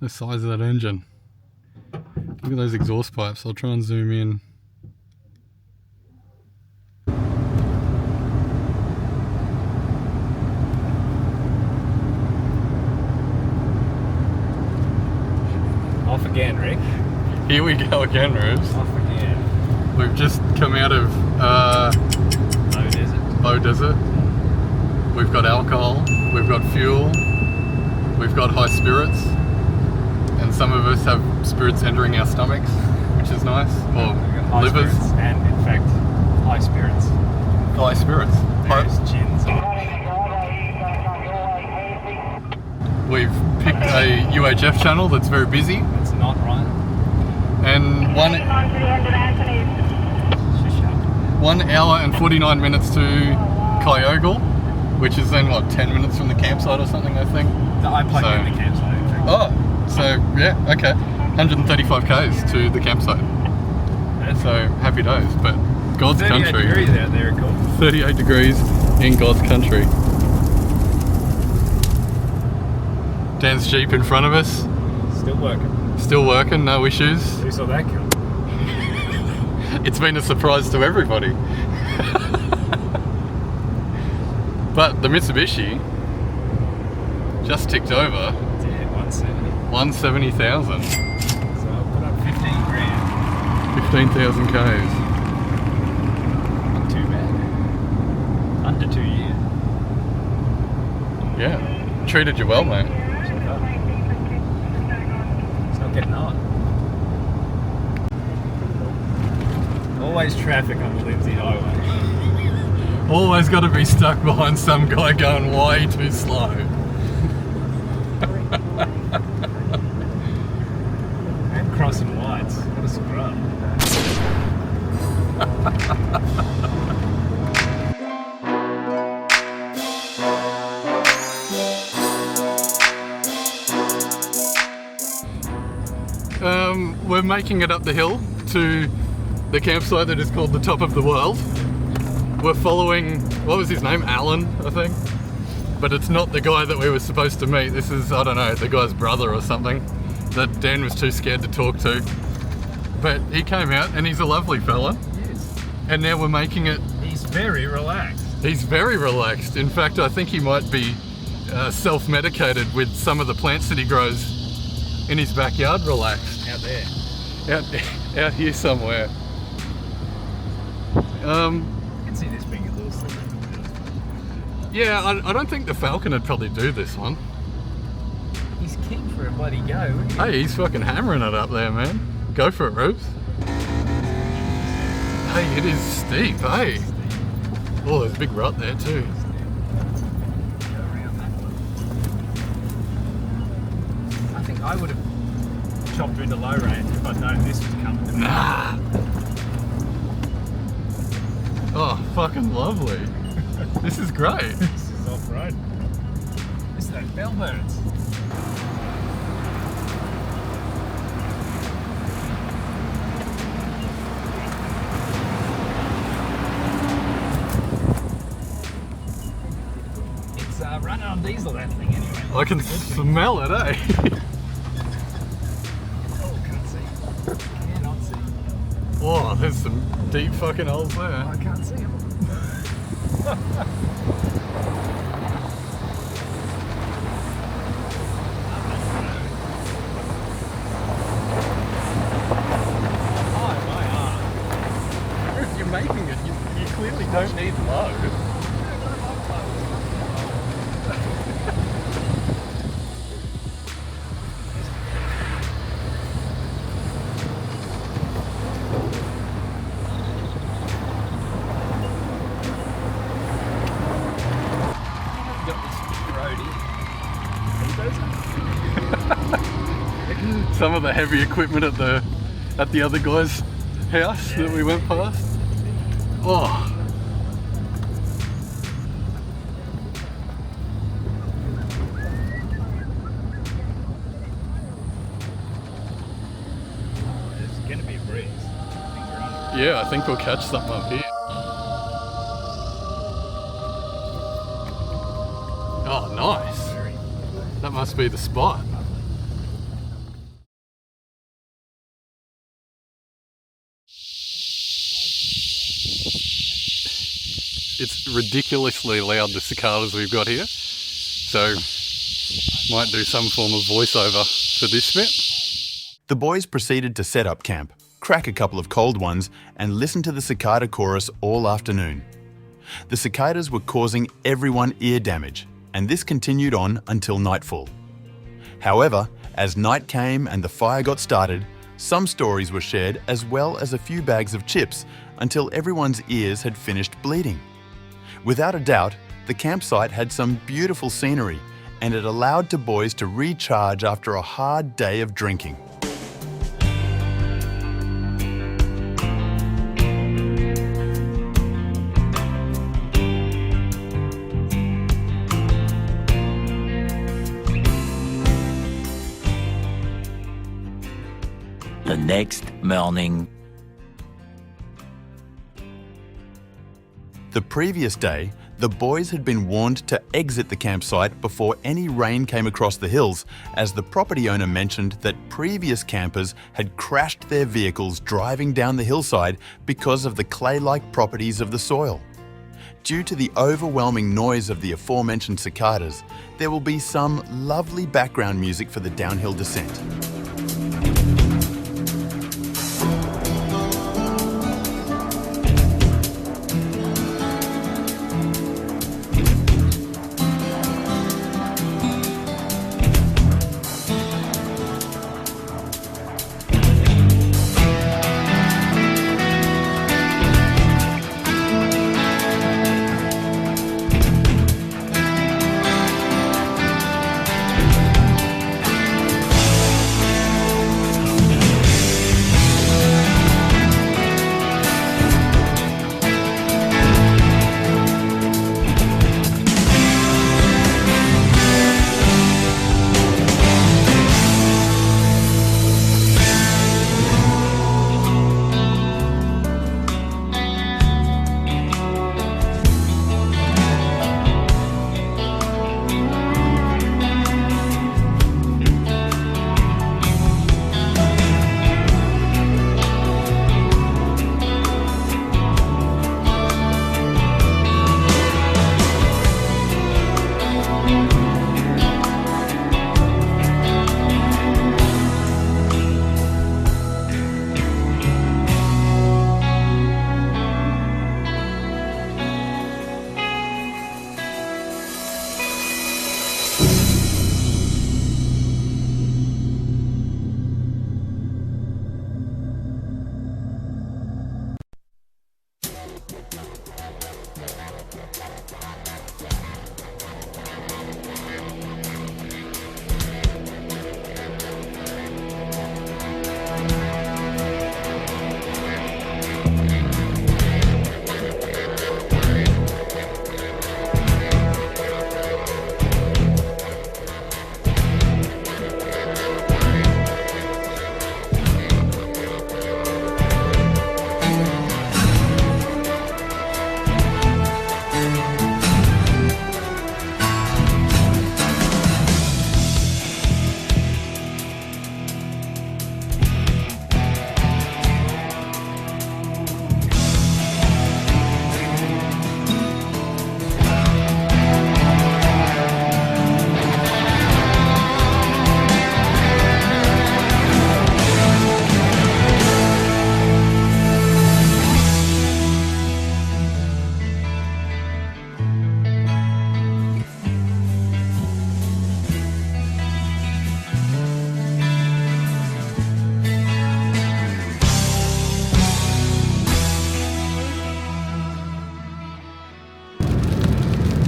the size of that engine. Look at those exhaust pipes. I'll try and zoom in. Off again, Rick. Here we go again, Reubs. Off again. We've just come out of Low Desert. We've got alcohol, we've got fuel, we've got high spirits, and some of us have spirits entering our stomachs, which is nice, or High livers. Spirits and, in fact, high spirits. High spirits. There's gins. We've picked a UHF channel that's very busy. It's not right. And 1 hour and 49 minutes to Kyogle, which is then what, 10 minutes from the campsite or something, I think. I plugged in the campsite, in fact. Oh, so yeah, okay. 135 k's to the campsite. So happy days, but God's 38 country. 38 degrees out there, cool. 38 degrees in God's country. Dan's Jeep in front of us. Still working. Still working, no issues. Who saw that kill? It's been a surprise to everybody. But the Mitsubishi just ticked over. Yeah, 170. 170,000. So I'll put up 15 grand. 15,000 k's. Not too bad. Under 2 years. Yeah, treated you well, mate. It's not getting on. Always traffic on the Lindsay Highway. Always got to be stuck behind some guy going way too slow. And crossing lights. What a scrub. We're making it up the hill to the campsite that is called the Top of the World. We're following, what was his name? Alan, I think. But it's not the guy that we were supposed to meet. This is, I don't know, the guy's brother or something that Dan was too scared to talk to. But he came out and he's a lovely fella. Yes. And now we're making it. He's very relaxed. He's very relaxed. In fact, I think he might be self-medicated with some of the plants that he grows in his backyard. Relaxed. Out there. Out here somewhere. I can see this being a little slippery. Yeah, I don't think the Falcon would probably do this one. He's keen for a bloody go, isn't he? Hey, he's fucking hammering it up there, man. Go for it, Reubs. Hey, it is steep, hey. Oh, there's a big rut there too. Go around that one. I think I would have chopped through the low range if I'd known this was coming. Nah. Oh, fucking lovely. This is great. This is off-road. This is those bellbirds. It's running on diesel, that thing, anyway. I can smell it, eh? Oh, can't see. Cannot see. Oh, there's some deep fucking holes there. I can't see them. If you're making it, you clearly don't need low. Some of the heavy equipment at the other guy's house that we went past. Oh. There's going to be a breeze. Yeah, I think we'll catch something up here. Oh, nice. That must be the spot. it's ridiculously loud, the cicadas we've got here. So might do some form of voiceover for this bit. The boys proceeded to set up camp, crack a couple of cold ones, and listen to the cicada chorus all afternoon. The cicadas were causing everyone ear damage, and this continued on until nightfall. However, as night came and the fire got started, some stories were shared as well as a few bags of chips until everyone's ears had finished bleeding. Without a doubt, the campsite had some beautiful scenery, and it allowed the boys to recharge after a hard day of drinking. The next morning. The previous day, the boys had been warned to exit the campsite before any rain came across the hills, as the property owner mentioned that previous campers had crashed their vehicles driving down the hillside because of the clay-like properties of the soil. Due to the overwhelming noise of the aforementioned cicadas, there will be some lovely background music for the downhill descent.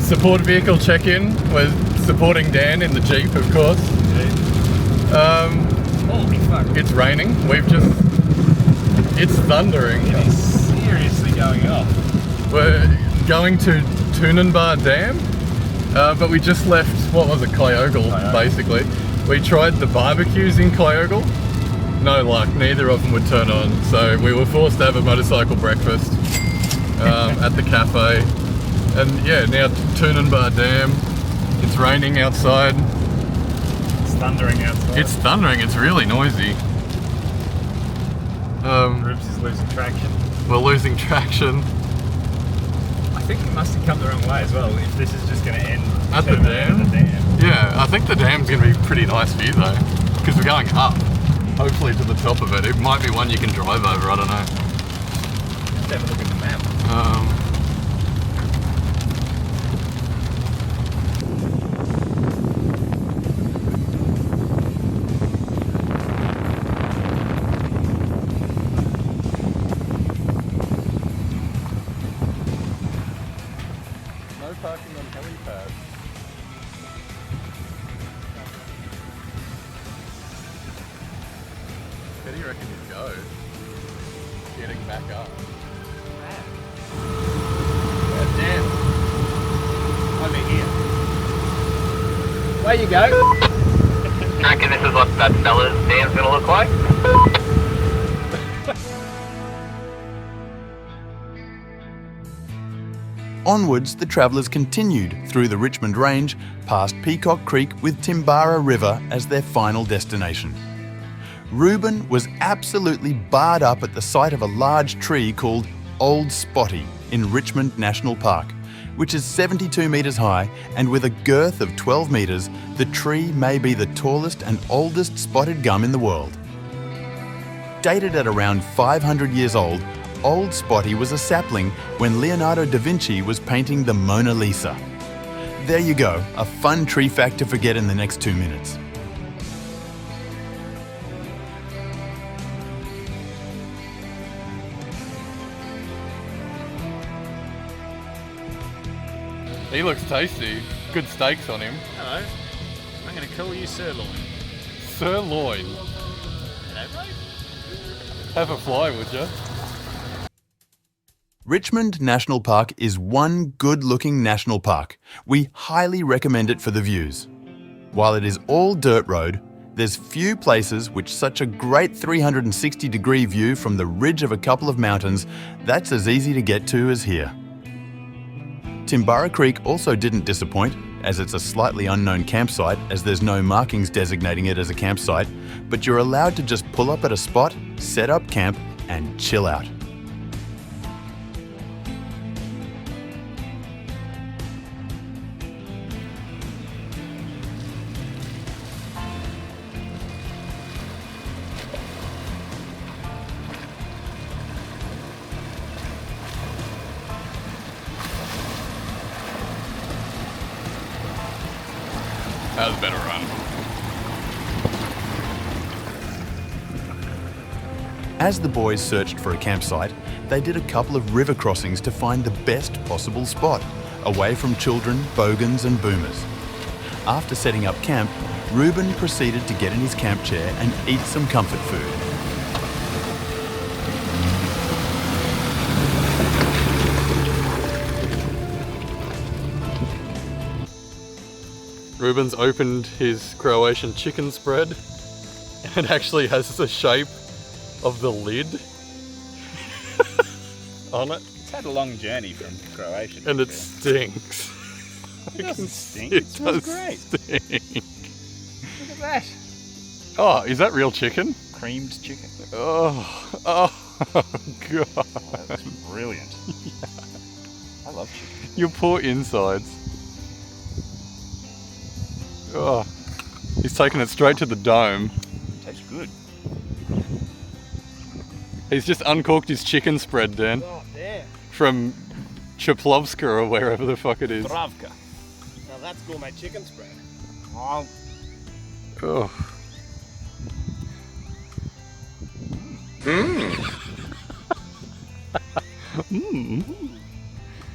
Support vehicle check-in. We're supporting Dan in the Jeep, of course. Holy fuck. It's raining. It's thundering. It is seriously going off. We're going to Tunanbar Dam, but we just left, what was it, Kyogle, basically. We tried the barbecues in Kyogle. No luck, neither of them would turn on. So we were forced to have a motorcycle breakfast at the cafe. And yeah, now Tunanbar Dam. It's raining outside. It's thundering outside. It's thundering, it's really noisy. Reubs is losing traction. We're losing traction. I think we must have come the wrong way as well, if this is just going to end At the dam? At the dam. Yeah, I think the dam's going to be a pretty nice view though, because we're going up, hopefully to the top of it. It might be one you can drive over, I don't know. Let's have a look at the map. No parking on helipad. Where do you reckon you'd go? Getting back up. Damn. Over here. Where you go? I reckon this is what that fella's dam's gonna look like. Onwards, the travellers continued through the Richmond Range, past Peacock Creek with Timbara River as their final destination. Reuben was absolutely barred up at the sight of a large tree called Old Spotty in Richmond National Park, which is 72 metres high, and with a girth of 12 metres, the tree may be the tallest and oldest spotted gum in the world. Dated at around 500 years old, Old Spotty was a sapling when Leonardo da Vinci was painting the Mona Lisa. There you go, a fun tree fact to forget in the next 2 minutes. He looks tasty. Good steaks on him. Hello. I'm going to call you Sirloin. Sirloin. Hello, mate. Have a fly, would you? Richmond National Park is one good-looking national park. We highly recommend it for the views. While it is all dirt road, there's few places which such a great 360-degree view from the ridge of a couple of mountains that's as easy to get to as here. Timbara Creek also didn't disappoint, as it's a slightly unknown campsite as there's no markings designating it as a campsite, but you're allowed to just pull up at a spot, set up camp, and chill out. That was a better run. As the boys searched for a campsite, they did a couple of river crossings to find the best possible spot, away from children, bogans and boomers. After setting up camp, Reuben proceeded to get in his camp chair and eat some comfort food. Reuben's opened his Croatian chicken spread and it actually has the shape of the lid on it. It's had a long journey from Croatia. And it stinks. It doesn't stink. It It smells does great. stink. Look at that. Oh, is that real chicken? Creamed chicken. Oh, God. Oh, that's brilliant. I love chicken. Your poor insides. Oh, he's taken it straight to the dome. It tastes good. He's just uncorked his chicken spread, Dan, Oh, damn. from Chaplovska or wherever the fuck it is. Dravka. Now that's gourmet chicken spread. Oh, Oh.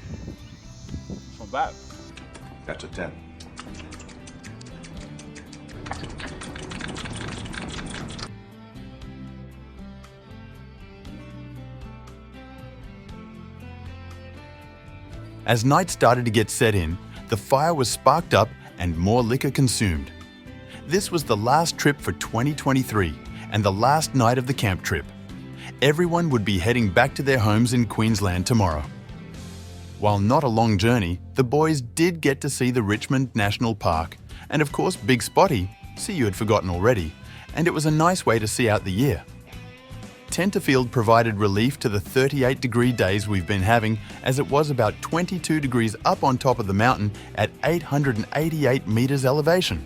it's not bad. That's a 10. As night started to get set in, the fire was sparked up and more liquor consumed. This was the last trip for 2023 and the last night of the camp trip. Everyone would be heading back to their homes in Queensland tomorrow. While not a long journey, the boys did get to see the Richmond National Park and of course Big Spotty, see you had forgotten already, and it was a nice way to see out the year. Tenterfield provided relief to the 38-degree days we've been having, as it was about 22 degrees up on top of the mountain at 888 metres elevation.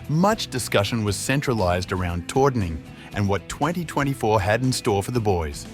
Much discussion was centralised around Tordening and what 2024 had in store for the boys.